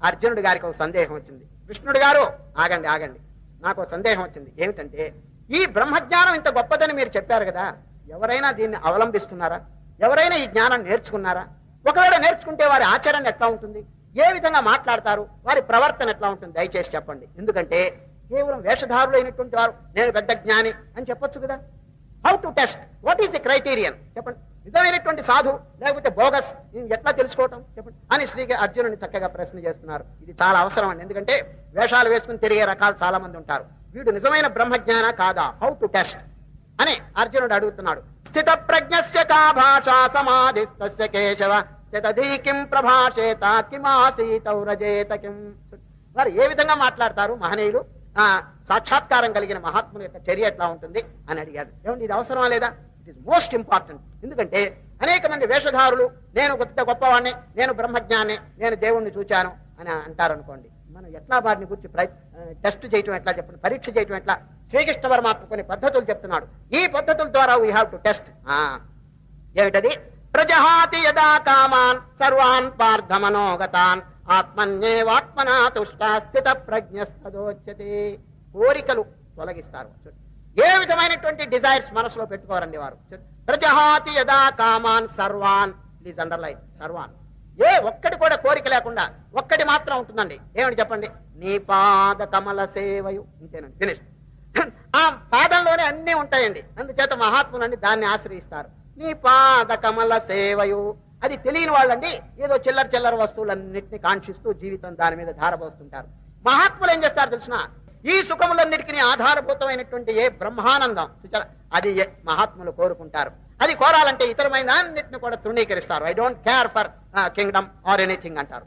అర్జునుడి గారికి ఒక సందేహం వచ్చింది. కృష్ణుడు గారు ఆగండి ఆగండి, నాకు ఒక సందేహం వచ్చింది. ఏమిటంటే, ఈ బ్రహ్మజ్ఞానం ఇంత గొప్పదని మీరు చెప్పారు కదా, ఎవరైనా దీన్ని అవలంబిస్తున్నారా? ఎవరైనా ఈ జ్ఞానం నేర్చుకున్నారా? ఒకవేళ నేర్చుకుంటే వారి ఆచరణ ఎట్లా ఉంటుంది? ఏ విధంగా మాట్లాడతారు? వారి ప్రవర్తన ఎట్లా ఉంటుంది? దయచేసి చెప్పండి. ఎందుకంటే కేవలం వేషధారులైనటువంటి వారు నేను పెద్ద జ్ఞాని అని చెప్పొచ్చు కదా. How to test? What is the criterion? చెప్పండి. నిజమైనటువంటి సాధు లేకపోతే బోగస్ ఎట్లా తెలుసుకోవటం చెప్పండి అని అర్జునుడిని చక్కగా ప్రశ్న చేస్తున్నారు. ఇది చాలా అవసరం అండి. ఎందుకంటే వేషాలు వేసుకుని తిరిగే రకాలు చాలా మంది ఉంటారు. వీడు నిజమైన బ్రహ్మజ్ఞాన కాదా? హౌ టు టెస్ట్ అని అర్జునుడు అడుగుతున్నాడు. స్థిత ప్రజ్ఞస్య కా భాషా సమాధిస్తస్య కేశవ స్థితధీ కిం ప్రభాషేత కిమాసీతౌరజేత కిం. వారు ఏ విధంగా మాట్లాడతారు మహనీయులు? సాక్షాత్కారం కలిగిన మహాత్ముల యొక్క చర్య ఎట్లా ఉంటుంది అని అడిగాడు. ఏమండి ఇది అవసరమా లేదా? It is most important. ఎందుకంటే అనేక మంది వేషధారులు నేను గొప్పవాడిని, నేను బ్రహ్మజ్ఞాని, నేను దేవుణ్ణి చూచాను అని అంటారు అనుకోండి. మనం ఎట్లా వారిని గురించి టెస్ట్ చేయటం ఎట్లా చెప్పండి, పరీక్ష చేయటం ఎట్లా? శ్రీకృష్ణ పరమాత్మ కొన్ని పద్ధతులు చెప్తున్నాడు. ఈ పద్ధతుల ద్వారా వీ హ్యావ్ టు టెస్ట్. ఏమిటది? ప్రజహాతి యదా కామాన్ సర్వాన్ పార్థ మనోగతాన్ ఆత్మన్యేవాత్మనా తుష్టా స్థిత ప్రజ్ఞస్తదోచ్యతే. కోరికలు తొలగిస్తారు. ఏ విధమైనటువంటి డిజైర్స్ మనసులో పెట్టుకోరండి వారు. ప్రజహాతి యదా కామాన్ సర్వాన్, ప్లీజ్ అండర్లైన్ సర్వాన్. ఒక్కటి కూడా కోరిక లేకుండా ఒక్కటి మాత్రం ఉంటుందండి. ఏమిటి చెప్పండి? నీ పాద కమల సేవయు. ఇంతేనండి, ఫినిష్. ఆ పాదంలోనే అన్ని ఉంటాయండి. అందుచేత మహాత్ములండి దాన్ని ఆశ్రయిస్తారు. నీ పాద కమల సేవయు. అది తెలియని వాళ్ళండి ఏదో చిల్లర వస్తువులన్నింటినీ కాంక్షిస్తూ జీవితం దాని మీద ధారపోస్తుంటారు. మహాత్ములు ఏం చేస్తారు తెలిసిన? ఈ సుఖములన్నిటికీ ఆధారభూతమైనటువంటి ఏ బ్రహ్మానందం అది మహాత్ములు కోరుకుంటారు. అది కోరాలంటే ఇతరమైన అన్నింటిని కూడా తృణీకరిస్తారు. I don't care for kingdom or anything అంటారు.